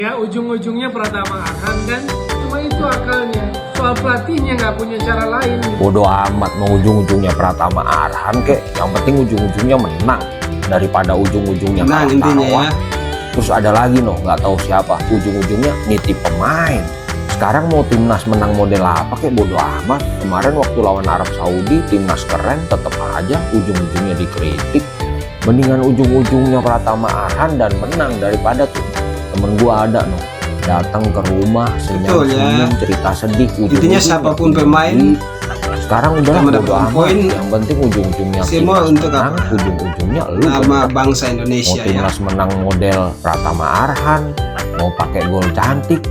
Ya ujung-ujungnya Pratama Arhan kan, cuma itu akalnya. Soal pelatihnya nggak punya cara lain. Bodoh amat mau ujung-ujungnya Pratama Arhan kek, yang penting ujung-ujungnya menang daripada ujung-ujungnya Menang kalah intinya taruhan. ya. Terus ada lagi nggak tahu siapa, ujung-ujungnya nitip pemain. Sekarang mau timnas menang model apa kek, bodoh amat. Kemarin waktu lawan Arab Saudi timnas keren, tetep aja ujung-ujungnya dikritik. Mendingan ujung-ujungnya Pratama Arhan dan menang daripada tuh temen gua ada datang ke rumah senyum-senyum ya. cerita sedih. Intinya siapapun pemain sekarang udah yang bodo mendapatkan amat, poin, yang penting ujung-ujungnya semua timnas untuk menang, apa? ujung-ujungnya lu Nama menang. bangsa Mau Indonesia ya. timnas menang model Pratama Arhan, mau pakai gol cantik,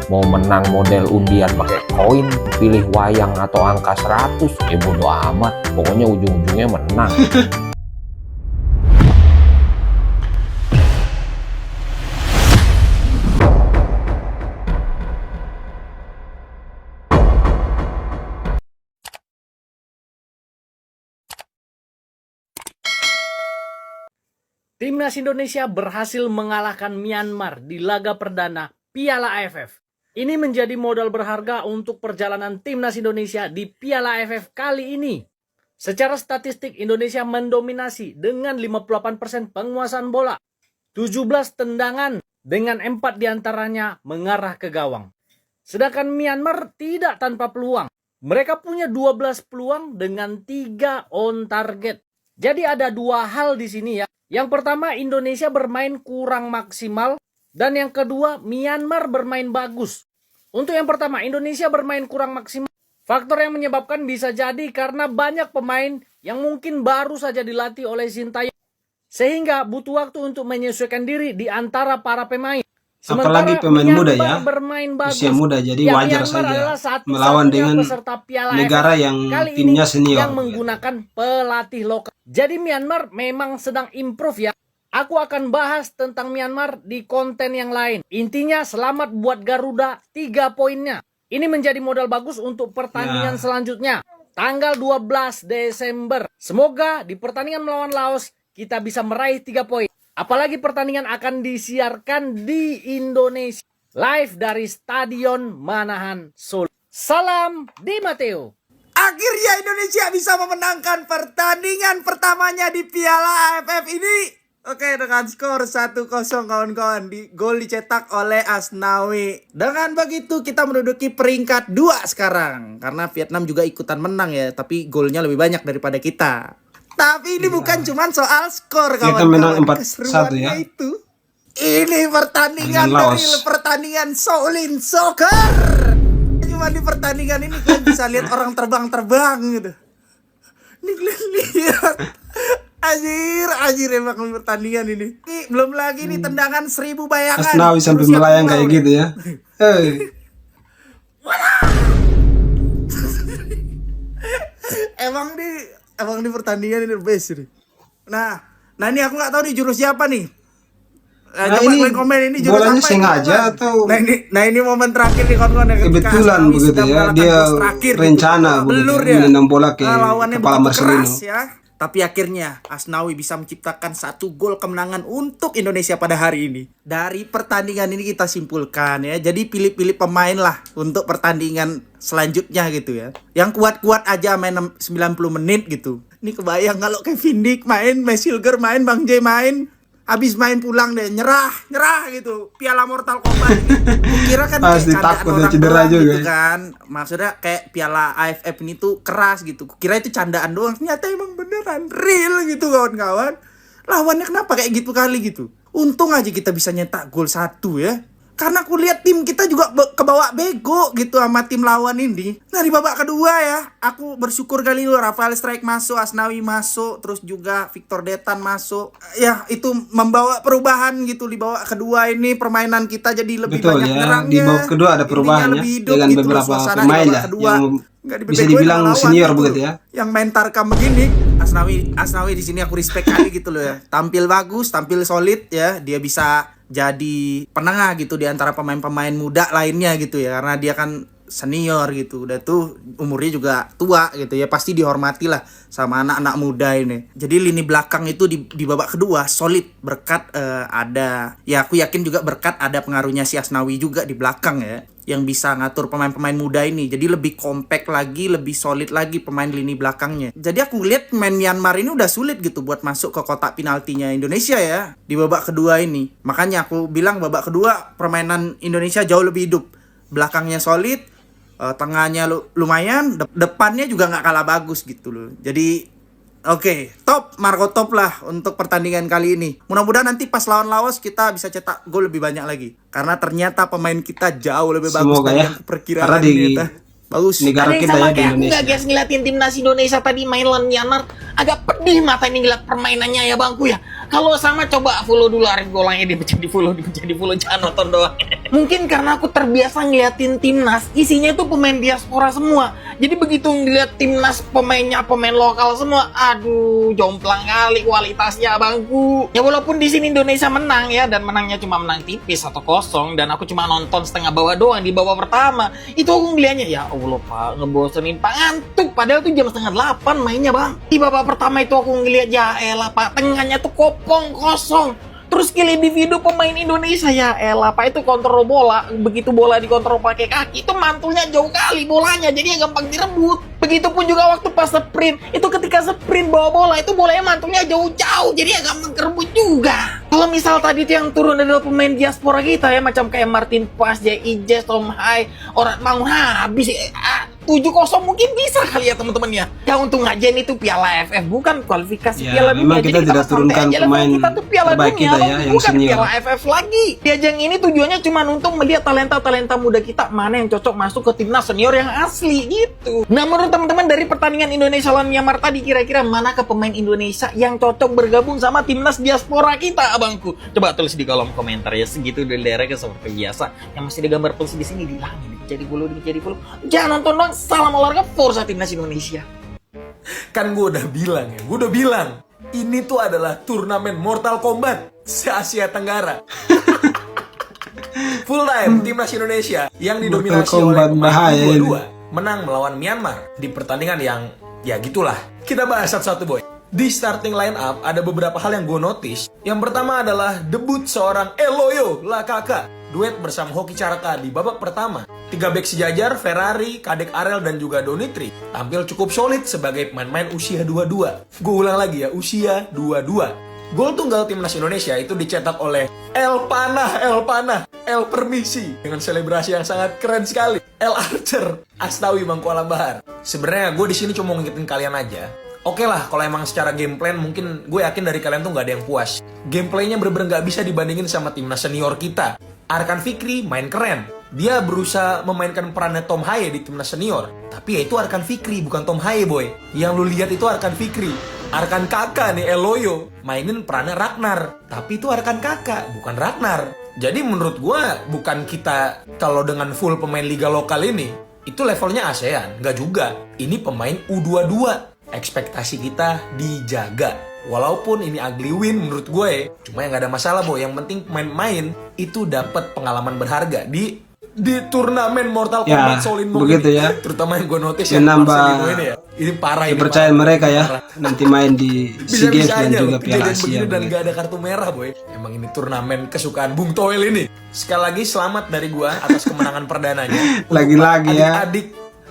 mau menang model undian pakai koin, pilih wayang atau angka 100, bodo amat, pokoknya ujung-ujungnya menang. Timnas Indonesia berhasil mengalahkan Myanmar di laga perdana Piala AFF. Ini menjadi modal berharga untuk perjalanan Timnas Indonesia di Piala AFF kali ini. Secara statistik Indonesia mendominasi dengan 58% penguasaan bola, 17 tendangan dengan 4 diantaranya mengarah ke gawang. Sedangkan Myanmar tidak tanpa peluang. Mereka punya 12 peluang dengan 3 on target. Jadi ada dua hal di sini ya. Yang pertama, Indonesia bermain kurang maksimal. Dan yang kedua, Myanmar bermain bagus. Untuk yang pertama, Indonesia bermain kurang maksimal. Faktor yang menyebabkan bisa jadi karena banyak pemain yang mungkin baru saja dilatih oleh Sintayong. Sehingga butuh waktu untuk menyesuaikan diri di antara para pemain. Apalagi pemain muda ya, bermain bagus. usia muda, jadi wajar Myanmar saja adalah satu-satunya melawan dengan peserta Piala negara AFF yang kali timnya ini senior yang menggunakan pelatih lokal. Jadi Myanmar memang sedang improve ya. Aku akan bahas tentang Myanmar di konten yang lain. Intinya selamat buat Garuda 3 poinnya. Ini menjadi modal bagus untuk pertandingan selanjutnya. Tanggal 12 Desember. Semoga di pertandingan melawan Laos kita bisa meraih 3 poin. Apalagi pertandingan akan disiarkan di Indonesia. Live dari Stadion Manahan Solo. Salam Di Matteo. Akhirnya Indonesia bisa memenangkan pertandingan pertamanya di Piala AFF ini. Oke, dengan skor 1-0 kawan-kawan. Gol dicetak oleh Asnawi. Dengan begitu kita menduduki peringkat 2 sekarang. Karena Vietnam juga ikutan menang ya. Tapi golnya lebih banyak daripada kita. Tapi ini bukan cuma soal skor Kita kawan-kawan. menang 4-1 Keseruannya ya. itu. Ini pertandingan Dengan Laos. real, pertandingan Shaolin Soccer. Cuma di pertandingan ini kalian bisa lihat orang terbang-terbang gitu. Nih lihat. Anjir emang pertandingan ini. Belum lagi nih tendangan 1000 bayangan. Asnawi sampai Terus yang melayang pulau kayak nih. gitu ya. Hei. Emang di pertandingan ini the best ini. Nah ini aku nggak tahu nih jurus siapa nih. Nah, Coba ini kalian komen ini jurus bolanya apa ini, sengaja kawan? atau Nah ini momen terakhir nih kawan-kawan ya, ketika kebetulan Asnawi begitu sedang ya, mengalahkan dia jurus terakhir gitu. rencana begitu Belur ya, dia. menendang bola ke Lawannya kepala begitu Marcelino. keras ya. Tapi akhirnya Asnawi bisa menciptakan 1 gol kemenangan untuk Indonesia pada hari ini. Dari pertandingan ini kita simpulkan ya. Jadi pilih-pilih pemain lah untuk pertandingan selanjutnya gitu ya. Yang kuat-kuat aja main 90 menit gitu. Ini kebayang kalau Kevin Dick main, Mesilger main, Bang J main. Habis main pulang deh, nyerah gitu. Piala Mortal Kombat ini. Kukira kan Pasti kayak takut candaan ya, orang cedera doang juga gitu ya. kan. Maksudnya kayak Piala AFF ini tuh keras gitu. Kukira itu candaan doang, ternyata emang beneran real gitu kawan-kawan. Lawannya kenapa kayak gitu kali gitu. Untung aja kita bisa nyetak gol 1 ya. Karena aku lihat tim kita juga kebawa bego gitu sama tim lawan ini. Nah di babak kedua ya, aku bersyukur kali lu Rafael Strike masuk, Asnawi masuk, terus juga Victor Detan masuk. Ya itu membawa perubahan gitu di babak kedua ini, permainan kita jadi lebih Betul banyak ya, nyerangnya. di babak kedua ada Intinya perubahan ya, lebih hidup dengan gitu, beberapa suasana di pemain babak ya, kedua. yang Nggak bisa dibebegoin dibilang sama lawan senior gitu. begitu ya. Yang main tarkam begini, Asnawi di sini aku respect kali gitu loh ya. Tampil bagus, tampil solid ya. Dia bisa jadi penengah gitu di antara pemain-pemain muda lainnya gitu ya. Karena dia kan senior gitu, udah tuh umurnya juga tua gitu ya, pasti dihormati lah sama anak-anak muda ini. Jadi lini belakang itu di babak kedua solid berkat ada, ya aku yakin juga berkat ada pengaruhnya si Asnawi juga di belakang ya, yang bisa ngatur pemain-pemain muda ini. Jadi lebih compact lagi, lebih solid lagi pemain lini belakangnya. Jadi aku lihat pemain Myanmar ini udah sulit gitu buat masuk ke kotak penaltinya Indonesia ya di babak kedua ini. Makanya aku bilang babak kedua permainan Indonesia jauh lebih hidup. Belakangnya solid, tengahnya lumayan, depannya juga nggak kalah bagus gitu loh. Jadi oke, top, Marco top lah untuk pertandingan kali ini. Mudah-mudahan nanti pas lawan Laos kita bisa cetak gol lebih banyak lagi. Karena ternyata pemain kita jauh lebih bagus Semoga dari ya. yang kuperkirakan. Karena di ternyata. Bagus. negara Ada yang kita sama ya di kayak aku Indonesia. nggak guys ngeliatin timnas Indonesia tadi main lawan Myanmar, agak pedih mata ini ngeliat permainannya ya bangku ya. Kalau sama coba follow dulu Arif Golangnya, dia menjadi follow jangan nonton doang. Mungkin karena aku terbiasa ngeliatin timnas isinya itu pemain diaspora semua. Jadi begitu ngeliat timnas pemainnya pemain lokal semua, aduh jomplang kali kualitasnya bangku. Ya walaupun di sini Indonesia menang ya, dan menangnya cuma menang tipis 1-0, dan aku cuma nonton setengah bawah doang di babak pertama. Itu aku ngeliatnya ya Allah Pak, ngebosenin Pak, ngantuk. Padahal tuh jam 7:30 mainnya bang. Di babak pertama itu aku ngeliat ya elah Pak, tengahnya tuh kopong kosong. Terus skill individu pemain Indonesia ya elah Pak, itu kontrol bola, begitu bola dikontrol pakai kaki itu mantulnya jauh kali bolanya, jadi ya gampang direbut. Begitupun juga waktu pas sprint, itu ketika sprint bawa bola itu bolanya mantulnya jauh-jauh, jadi ya gampang kerebut juga. Kalau misal tadi tuh yang turun adalah pemain diaspora kita ya, macam kayak Martin Pas, J.I.J, Tom Hai, orang mau habis 7-0 mungkin bisa kali ya teman-teman ya. Ya untung aja ini tuh Piala AFF bukan kualifikasi Ya, Piala Dunia. memang kita Jadi tidak santai turunkan aja level pemain kita tuh Piala terbaik Dunia, kita ya, Bang. yang Bukan senior. Piala AFF lagi. Di ajang ini tujuannya cuma untuk melihat talenta-talenta muda kita mana yang cocok masuk ke timnas senior yang asli gitu. Nah menurut teman-teman dari pertandingan Indonesia lawan Myanmar tadi, kira-kira mana ke pemain Indonesia yang cocok bergabung sama timnas diaspora kita abangku? Coba tulis di kolom komentar ya. Segitu dari daerah seperti biasa. Yang masih ada gambar polisi di sini dihilangin. Jadi follow. Jangan nonton dong. Salam olahraga, Forza Timnas Indonesia. Kan gue udah bilang, ini tuh adalah turnamen Mortal Kombat se-Asia Tenggara. Full time Timnas Indonesia yang didominasi Mortal oleh Kombat pemain bahaya ini. U22 menang melawan Myanmar di pertandingan yang ya gitulah. Kita bahas satu-satu boy. Di starting line up ada beberapa hal yang gue notice. Yang pertama adalah debut seorang Eloyo Lakaka, duet bersama Hoki Caraka di babak pertama. 3 bek sejajar, Ferrari, Kadek Arel, dan juga Donitri tampil cukup solid sebagai pemain-pemain usia 22. Gue ulang lagi ya, usia 22. Gol tunggal timnas Indonesia itu dicetak oleh El Panah, El Permisi dengan selebrasi yang sangat keren sekali. El Archer, Astawi Mangku Alam Bahar. Sebenarnya gue di sini cuma mau ngingetin kalian aja. Oke lah, kalau emang secara game plan mungkin gue yakin dari kalian tuh nggak ada yang puas. Gameplaynya bener-bener nggak bisa dibandingin sama timnas senior kita. Arkan Fikri main keren. Dia berusaha memainkan perannya Tom Haye di timnas senior. Tapi ya itu Arkan Fikri, bukan Tom Haye boy. Yang lu lihat itu Arkan Fikri. Arkan Kakak nih, Eloyo, mainin perannya Ragnar. Tapi itu Arkan Kakak, bukan Ragnar. Jadi menurut gue, bukan kita kalau dengan full pemain liga lokal ini, itu levelnya ASEAN. Nggak juga. Ini pemain U22. Ekspektasi kita dijaga. Walaupun ini ugly win menurut gue, cuma yang gak ada masalah boy. Yang penting main-main itu dapat pengalaman berharga di turnamen Mortal Kombat Shaolin Monk begitu ini. ya. Terutama yang gue notice Ya, yang nambah Marcelino ini ya. Ini parah, ini Kepercayaan parah. mereka ya Parah. nanti main di SEA Games Bisa-bisa dan aja juga loh Piala kejadian Asia. begini dan Boy. gak ada kartu merah boy. Emang ini turnamen kesukaan Bung Toel ini. Sekali lagi selamat dari gua atas kemenangan perdananya. Lagi-lagi ya. Adik-adik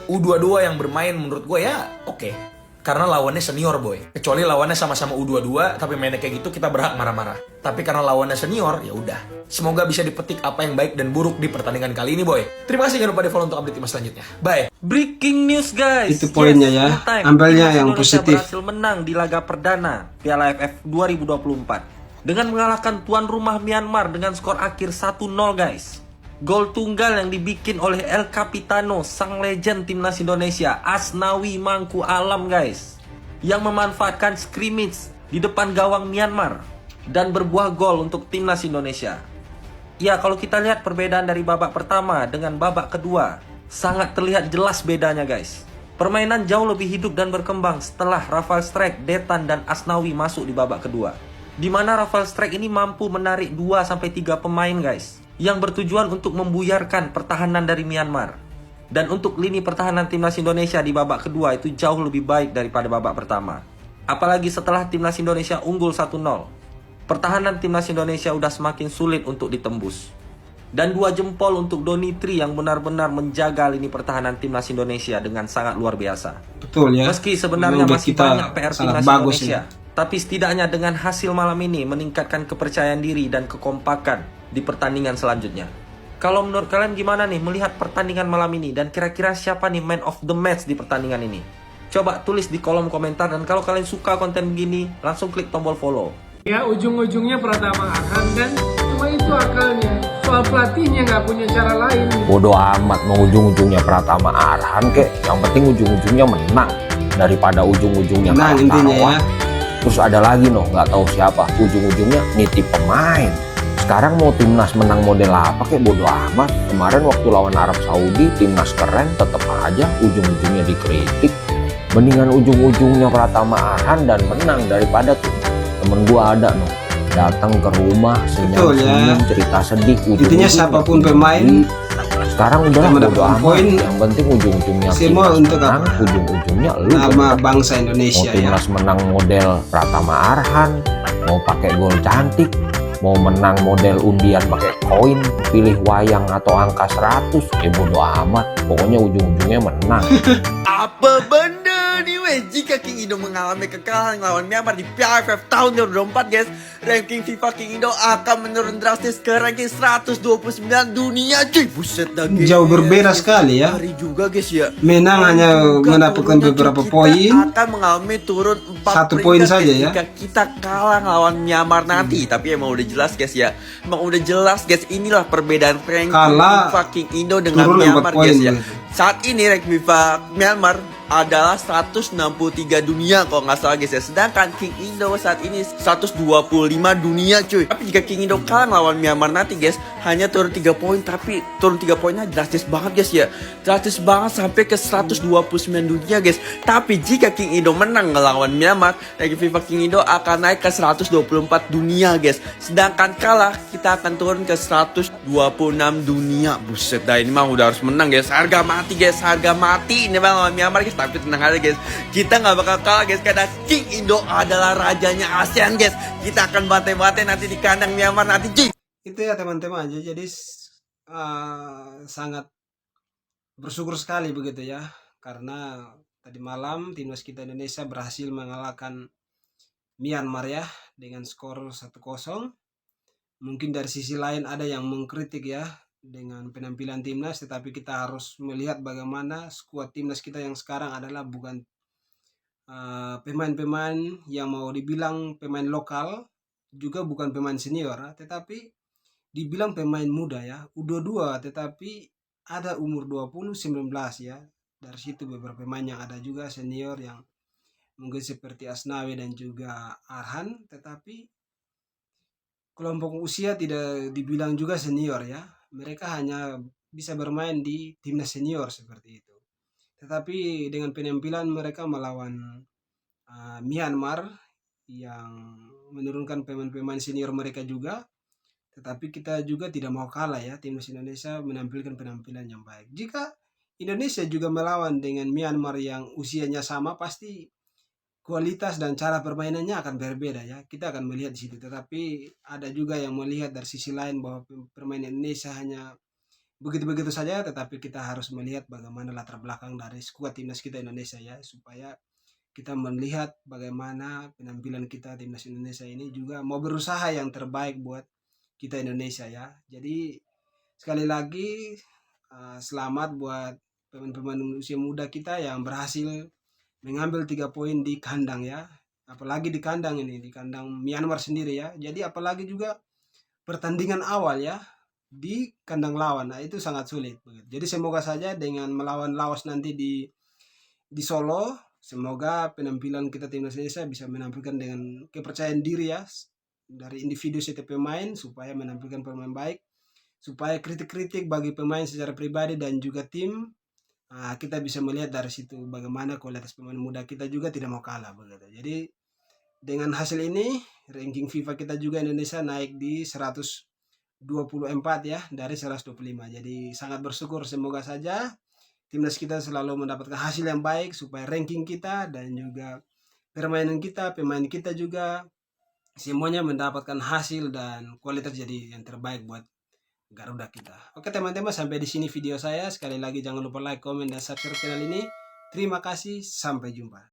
U22 yang bermain menurut gua ya oke. Karena lawannya senior boy. Kecuali lawannya sama-sama U22 tapi mainnya kayak gitu kita berhak marah-marah. Tapi karena lawannya senior ya udah. Semoga bisa dipetik apa yang baik dan buruk di pertandingan kali ini boy. Terima kasih, jangan lupa di follow untuk update timnas selanjutnya. Bye. Breaking news guys. Itu poinnya ya. full time. Ambilnya Timnas yang Indonesia positif. berhasil menang di laga perdana Piala AFF 2024 dengan mengalahkan tuan rumah Myanmar dengan skor akhir 1-0 guys. Gol tunggal yang dibikin oleh El Capitano, sang legend timnas Indonesia, Asnawi Mangku Alam guys, yang memanfaatkan scrimmage di depan gawang Myanmar dan berbuah gol untuk timnas Indonesia. Ya, kalau kita lihat perbedaan dari babak pertama dengan babak kedua, sangat terlihat jelas bedanya guys. Permainan jauh lebih hidup dan berkembang setelah Rafael Strike, Detan, dan Asnawi masuk di babak kedua. Di mana Rafael Strike ini mampu menarik 2-3 pemain guys, yang bertujuan untuk membuyarkan pertahanan dari Myanmar. Dan untuk lini pertahanan timnas Indonesia di babak kedua itu jauh lebih baik daripada babak pertama. Apalagi setelah timnas Indonesia unggul 1-0. Pertahanan timnas Indonesia udah semakin sulit untuk ditembus. Dan 2 jempol untuk Doni Tri yang benar-benar menjaga lini pertahanan timnas Indonesia dengan sangat luar biasa. Betul ya. Meski sebenarnya Memang masih kita banyak PR sangat timnas bagus Indonesia, tapi setidaknya dengan hasil malam ini meningkatkan kepercayaan diri dan kekompakan di pertandingan selanjutnya. Kalau menurut kalian gimana nih melihat pertandingan malam ini dan kira-kira siapa nih man of the match di pertandingan ini? Coba tulis di kolom komentar, dan kalau kalian suka konten begini langsung klik tombol follow. Ya ujung-ujungnya Pratama Arhan kan, cuma itu akalnya. Soal pelatihnya nggak punya cara lain. Bodoh amat mau ujung-ujungnya Pratama Arhan kek, yang penting ujung-ujungnya menang daripada ujung-ujungnya Menang kalah intinya taruhan. ya. Terus ada lagi nggak tahu siapa, ujung-ujungnya nitip pemain. Sekarang mau timnas menang model apa kek, bodoh amat. Kemarin waktu lawan Arab Saudi timnas keren, tetap aja ujung-ujungnya dikritik. Mendingan ujung-ujungnya Pratama Arhan dan menang daripada tuh temen gua ada datang ke rumah senyum-senyum, cerita sedih, Intinya siapapun pemain sekarang udah yang bodo mendapatkan amat, poin, yang penting ujung-ujungnya semua timnas untuk menang, apa? ujung-ujungnya lu nama tetap. bangsa Mau Indonesia ya. timnas menang model Pratama Arhan, mau pakai gol cantik, mau menang model undian pakai koin, pilih wayang atau angka 100, bodo amat, pokoknya ujung-ujungnya menang. Apa benda nih weh? Jika King Indo mengalami kekalahan lawan Myanmar di Piala AFF tahun 2024 guys, ranking FIFA King Indo akan menurun drastis ke ranking 129 dunia cuy. Buset dah guys. Jauh berbeda sekali ya. Hari juga guys ya. Menang hanya Juga mendapatkan turunnya, beberapa kita poin. akan mengalami turun 4 1 peringkat, poin guys, saja ya. jika kita kalah lawan Myanmar nanti. Tapi emang udah jelas guys ya. Emang udah jelas guys, inilah perbedaan ranking Kalah, FIFA King Indo dengan turun 4 Myanmar poin guys ya. gitu. Saat ini ranking FIFA Myanmar adalah 163 dunia kalau nggak salah guys ya. Sedangkan King Indo saat ini 125 dunia cuy. Tapi jika King Indo kalah lawan Myanmar nanti guys, hanya turun 3 poin. Tapi turun 3 poinnya drastis banget guys ya. Drastis banget sampai ke 129 dunia guys. Tapi jika King Indo menang ngelawan Myanmar, ranking FIFA King Indo akan naik ke 124 dunia guys. Sedangkan kalah kita akan turun ke 126 dunia. Buset dah, ini mah udah harus menang guys. Harga mati guys, harga mati ini lawan Myanmar guys. Tapi tenang aja guys, kita nggak bakal kalah guys, karena King Indo adalah rajanya ASEAN guys. Kita akan bantai-bantai nanti di kandang Myanmar nanti cuy. Itu ya teman-teman aja. Jadi sangat bersyukur sekali begitu ya, karena tadi malam timnas kita Indonesia berhasil mengalahkan Myanmar ya dengan skor 1-0. Mungkin dari sisi lain ada yang mengkritik ya dengan penampilan timnas, tetapi kita harus melihat bagaimana skuad timnas kita yang sekarang adalah bukan pemain-pemain yang mau dibilang pemain lokal, juga bukan pemain senior, tetapi dibilang pemain muda ya, U22, tetapi ada umur 20, 19 ya. Dari situ beberapa pemain yang ada juga senior yang mungkin seperti Asnawi dan juga Arhan, tetapi kelompok usia tidak dibilang juga senior ya. Mereka hanya bisa bermain di timnas senior seperti itu. Tetapi dengan penampilan mereka melawan Myanmar yang menurunkan pemain-pemain senior mereka juga, tetapi kita juga tidak mau kalah ya. Timnas Indonesia menampilkan penampilan yang baik. Jika Indonesia juga melawan dengan Myanmar yang usianya sama, pasti kualitas dan cara permainannya akan berbeda ya. Kita akan melihat di situ. Tetapi ada juga yang melihat dari sisi lain bahwa permainan Indonesia hanya begitu-begitu saja, tetapi kita harus melihat bagaimana latar belakang dari skuad timnas kita Indonesia ya, supaya kita melihat bagaimana penampilan kita timnas Indonesia ini juga mau berusaha yang terbaik buat kita Indonesia ya. Jadi sekali lagi selamat buat pemain-pemain usia muda kita yang berhasil mengambil 3 poin di kandang ya. Apalagi di kandang ini, di kandang Myanmar sendiri ya. Jadi apalagi juga pertandingan awal ya di kandang lawan. Nah, itu sangat sulit begitu. Jadi semoga saja dengan melawan Laos nanti di Solo, semoga penampilan kita timnas Indonesia bisa menampilkan dengan kepercayaan diri ya dari individu setiap pemain, supaya menampilkan pemain baik, supaya kritik-kritik bagi pemain secara pribadi dan juga tim, kita bisa melihat dari situ bagaimana kualitas pemain muda kita juga tidak mau kalah begitu. Jadi dengan hasil ini ranking FIFA kita juga Indonesia naik di 124 ya dari 125. Jadi sangat bersyukur, semoga saja timnas kita selalu mendapatkan hasil yang baik supaya ranking kita dan juga permainan kita, pemain kita juga semuanya mendapatkan hasil dan kualitas jadi yang terbaik buat Garuda kita. Oke teman-teman, sampai di sini video saya. Sekali lagi jangan lupa like, komen, dan subscribe channel ini. Terima kasih, sampai jumpa.